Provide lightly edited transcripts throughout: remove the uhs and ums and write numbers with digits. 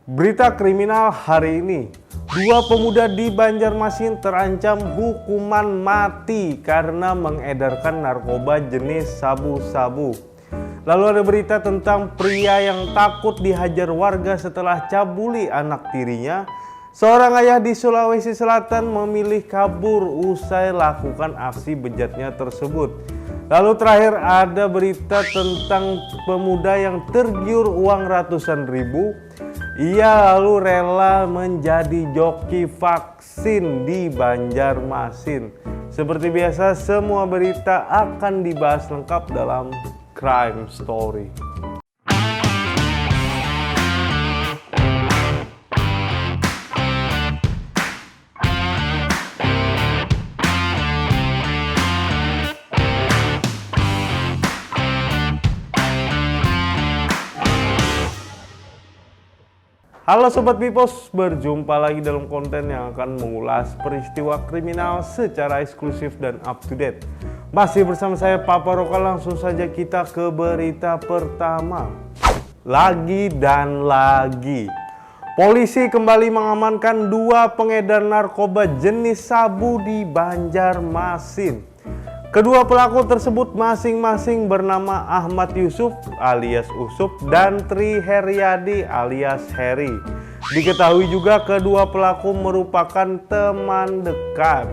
Berita kriminal hari ini, dua pemuda di Banjarmasin terancam hukuman mati karena mengedarkan narkoba jenis sabu-sabu. Lalu ada berita tentang pria yang takut dihajar warga setelah cabuli anak tirinya. Seorang ayah di Sulawesi Selatan memilih kabur usai lakukan aksi bejatnya tersebut. Lalu terakhir ada berita tentang pemuda yang tergiur uang ratusan ribu. Ia lalu rela menjadi joki vaksin di Banjarmasin. Seperti biasa, semua berita akan dibahas lengkap dalam Crime Story. Halo Sobat Bipos, berjumpa lagi dalam konten yang akan mengulas peristiwa kriminal secara eksklusif dan up to date. Masih bersama saya Papa Roka, langsung saja kita ke berita pertama. Lagi dan lagi, polisi kembali mengamankan dua pengedar narkoba jenis sabu di Banjarmasin. Kedua pelaku tersebut masing-masing bernama Ahmad Yusuf alias Usup dan Tri Heryadi alias Heri. Diketahui juga kedua pelaku merupakan teman dekat.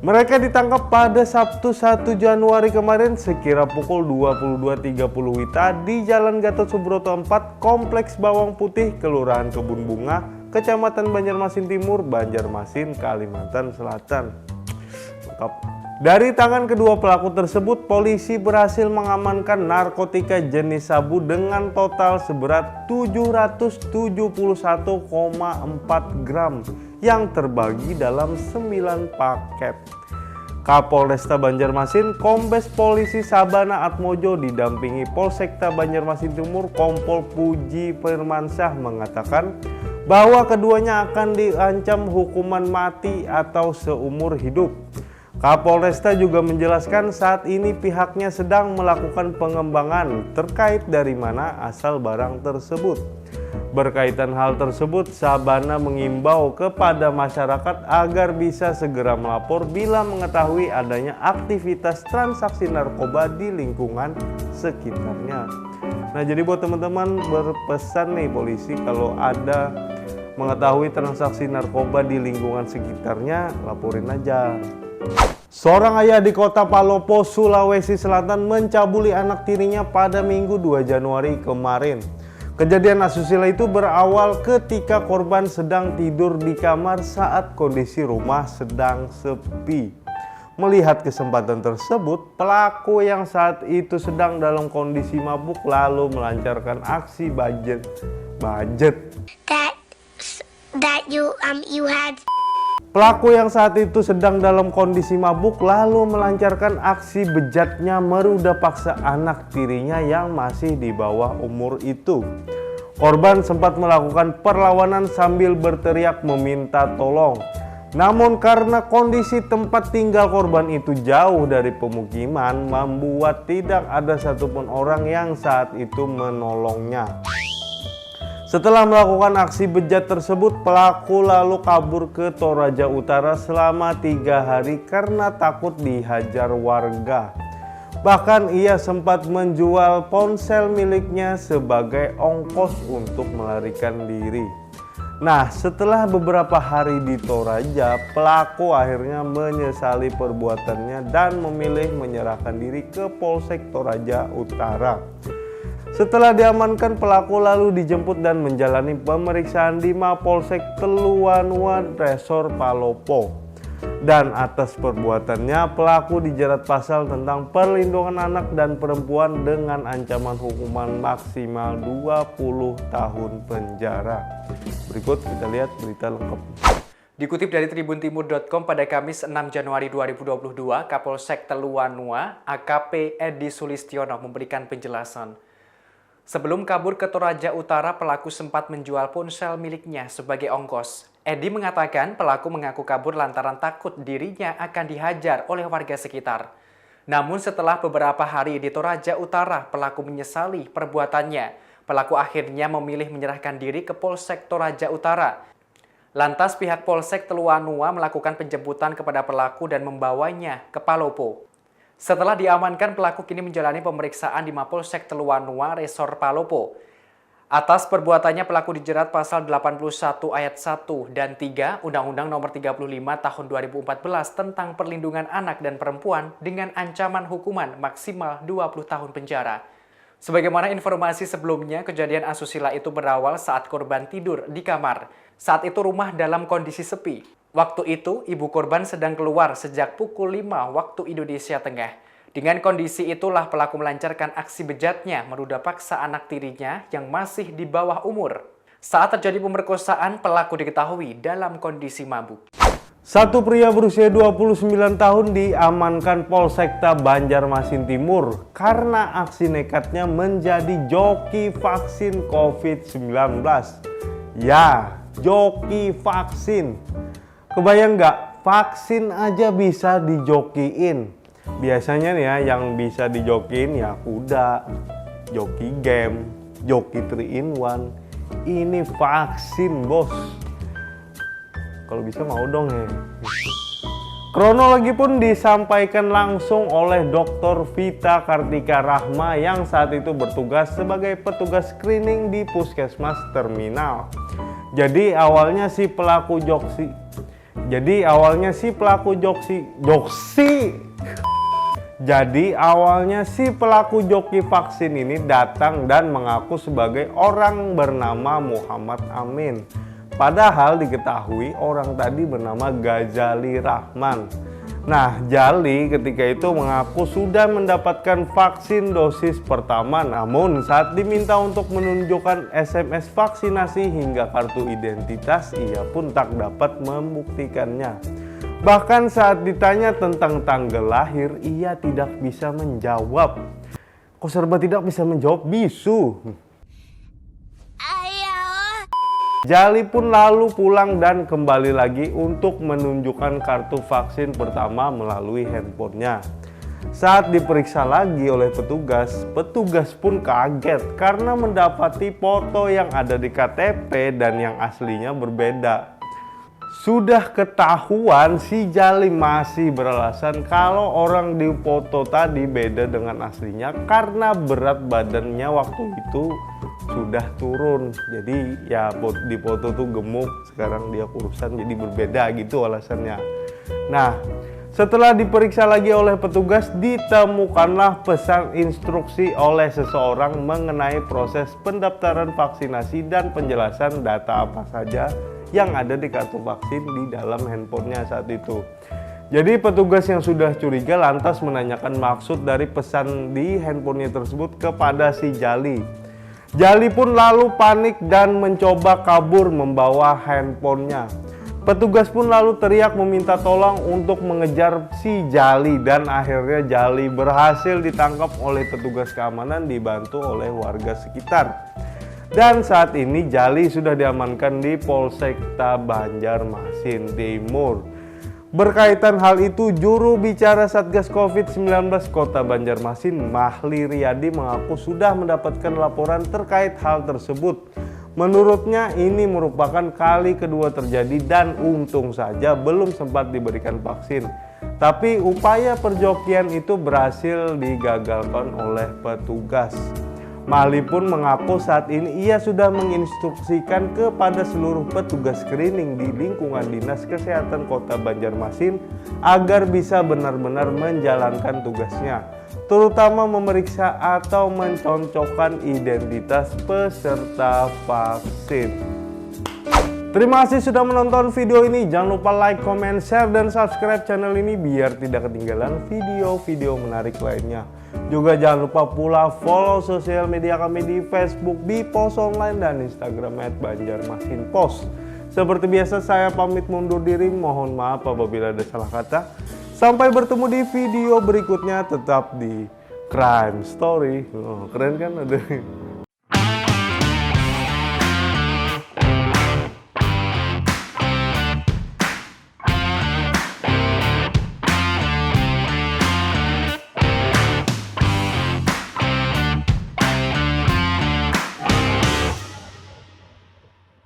Mereka ditangkap pada Sabtu 1 Januari kemarin sekira pukul 22.30 WITA di Jalan Gatot Subroto 4, Kompleks Bawang Putih, Kelurahan Kebun Bunga, Kecamatan Banjarmasin Timur, Banjarmasin, Kalimantan Selatan. Lengkap. Dari tangan kedua pelaku tersebut, polisi berhasil mengamankan narkotika jenis sabu dengan total seberat 771,4 gram yang terbagi dalam 9 paket. Kapolresta Banjarmasin, Kombes Polisi Sabana Atmojo didampingi Polsekta Banjarmasin Timur Kompol Puji Firmansyah mengatakan bahwa keduanya akan diancam hukuman mati atau seumur hidup. Kapolresta juga menjelaskan saat ini pihaknya sedang melakukan pengembangan terkait dari mana asal barang tersebut. Berkaitan hal tersebut, Sabana mengimbau kepada masyarakat agar bisa segera melapor bila mengetahui adanya aktivitas transaksi narkoba di lingkungan sekitarnya. Nah, jadi buat teman-teman berpesan nih polisi, kalau ada mengetahui transaksi narkoba di lingkungan sekitarnya, laporin aja. Seorang ayah di kota Palopo, Sulawesi Selatan mencabuli anak tirinya pada Minggu 2 Januari kemarin. Kejadian asusila itu berawal ketika korban sedang tidur di kamar saat kondisi rumah sedang sepi. Melihat kesempatan tersebut, pelaku yang saat itu sedang dalam kondisi mabuk lalu melancarkan aksi bajet. Pelaku yang saat itu sedang dalam kondisi mabuk lalu melancarkan aksi bejatnya merudah paksa anak tirinya yang masih di bawah umur itu. Korban sempat melakukan perlawanan sambil berteriak meminta tolong. Namun karena kondisi tempat tinggal korban itu jauh dari pemukiman, membuat tidak ada satupun orang yang saat itu menolongnya. Setelah melakukan aksi bejat tersebut, pelaku lalu kabur ke Toraja Utara selama 3 hari karena takut dihajar warga. Bahkan ia sempat menjual ponsel miliknya sebagai ongkos untuk melarikan diri. Nah, setelah beberapa hari di Toraja, pelaku akhirnya menyesali perbuatannya dan memilih menyerahkan diri ke Polsek Toraja Utara. Setelah diamankan, pelaku lalu dijemput dan menjalani pemeriksaan di Mapolsek Teluanua Resor Palopo. Dan atas perbuatannya, pelaku dijerat pasal tentang perlindungan anak dan perempuan dengan ancaman hukuman maksimal 20 tahun penjara. Berikut kita lihat berita lengkap. Dikutip dari tribuntimur.com pada Kamis 6 Januari 2022, Kapolsek Teluanua AKP Edi Sulistiono memberikan penjelasan. Sebelum kabur ke Toraja Utara, pelaku sempat menjual ponsel miliknya sebagai ongkos. Edi mengatakan pelaku mengaku kabur lantaran takut dirinya akan dihajar oleh warga sekitar. Namun setelah beberapa hari di Toraja Utara, pelaku menyesali perbuatannya. Pelaku akhirnya memilih menyerahkan diri ke Polsek Toraja Utara. Lantas pihak Polsek Teluanua melakukan penjemputan kepada pelaku dan membawanya ke Palopo. Setelah diamankan, pelaku kini menjalani pemeriksaan di Mapolsek Teluanua, Resor Palopo. Atas perbuatannya, pelaku dijerat pasal 81 ayat 1 dan 3 Undang-Undang Nomor 35 Tahun 2014 tentang Perlindungan Anak dan Perempuan dengan ancaman hukuman maksimal 20 tahun penjara. Sebagaimana informasi sebelumnya, kejadian asusila itu berawal saat korban tidur di kamar. Saat itu rumah dalam kondisi sepi. Waktu itu, ibu korban sedang keluar sejak pukul 5 waktu Indonesia Tengah. Dengan kondisi itulah pelaku melancarkan aksi bejatnya meruda paksa anak tirinya yang masih di bawah umur. Saat terjadi pemerkosaan, pelaku diketahui dalam kondisi mabuk. Satu pria berusia 29 tahun diamankan Polsekta Banjarmasin Timur karena aksi nekatnya menjadi joki vaksin COVID-19. Ya, joki vaksin. Kebayang nggak? Vaksin aja bisa dijokiin. Biasanya nih ya, yang bisa dijokiin ya kuda, joki game, joki 3 in 1. Ini vaksin, bos. Kalau bisa mau dong ya. Kronologi pun disampaikan langsung oleh Dr. Vita Kartika Rahma yang saat itu bertugas sebagai petugas screening di Puskesmas Terminal. Jadi awalnya si pelaku joki vaksin ini datang dan mengaku sebagai orang bernama Muhammad Amin. Padahal diketahui orang tadi bernama Ghazali Rahman. Nah, Jali ketika itu mengaku sudah mendapatkan vaksin dosis pertama, namun saat diminta untuk menunjukkan SMS vaksinasi hingga kartu identitas, ia pun tak dapat membuktikannya. Bahkan saat ditanya tentang tanggal lahir, ia tidak bisa menjawab. Kok serba tidak bisa menjawab, bisu? Jali pun lalu pulang dan kembali lagi untuk menunjukkan kartu vaksin pertama melalui handphonenya. Saat diperiksa lagi oleh petugas pun kaget karena mendapati foto yang ada di KTP dan yang aslinya berbeda. Sudah ketahuan si Jali masih beralasan kalau orang di foto tadi beda dengan aslinya karena berat badannya waktu itu sudah turun. Jadi ya di foto tuh gemuk, sekarang dia kurusan jadi berbeda gitu alasannya. Nah, setelah diperiksa lagi oleh petugas, ditemukanlah pesan instruksi oleh seseorang mengenai proses pendaftaran vaksinasi dan penjelasan data apa saja yang ada di kartu vaksin di dalam handphonenya saat itu. Jadi petugas yang sudah curiga lantas menanyakan maksud dari pesan di handphonenya tersebut kepada si Jali. Jali pun lalu panik dan mencoba kabur membawa handphonenya. Petugas pun lalu teriak meminta tolong untuk mengejar si Jali dan akhirnya Jali berhasil ditangkap oleh petugas keamanan dibantu oleh warga sekitar. Dan saat ini Jali sudah diamankan di Polsekta Banjarmasin Timur. Berkaitan hal itu, juru bicara Satgas COVID-19 Kota Banjarmasin, Mahli Riyadi mengaku sudah mendapatkan laporan terkait hal tersebut. Menurutnya ini merupakan kali kedua terjadi dan untung saja belum sempat diberikan vaksin. Tapi upaya perjokian itu berhasil digagalkan oleh petugas. Mahli pun mengaku saat ini ia sudah menginstruksikan kepada seluruh petugas screening di lingkungan Dinas Kesehatan Kota Banjarmasin agar bisa benar-benar menjalankan tugasnya, terutama memeriksa atau mencocokkan identitas peserta vaksin. Terima kasih sudah menonton video ini. Jangan lupa like, comment, share, dan subscribe channel ini biar tidak ketinggalan video-video menarik lainnya. Juga jangan lupa pula follow sosial media kami di Facebook Bipos Online dan Instagram @banjarmasinpos. Seperti biasa saya pamit mundur diri, mohon maaf apabila ada salah kata. Sampai bertemu di video berikutnya, tetap di Crime Story. Oh, keren kan? Ada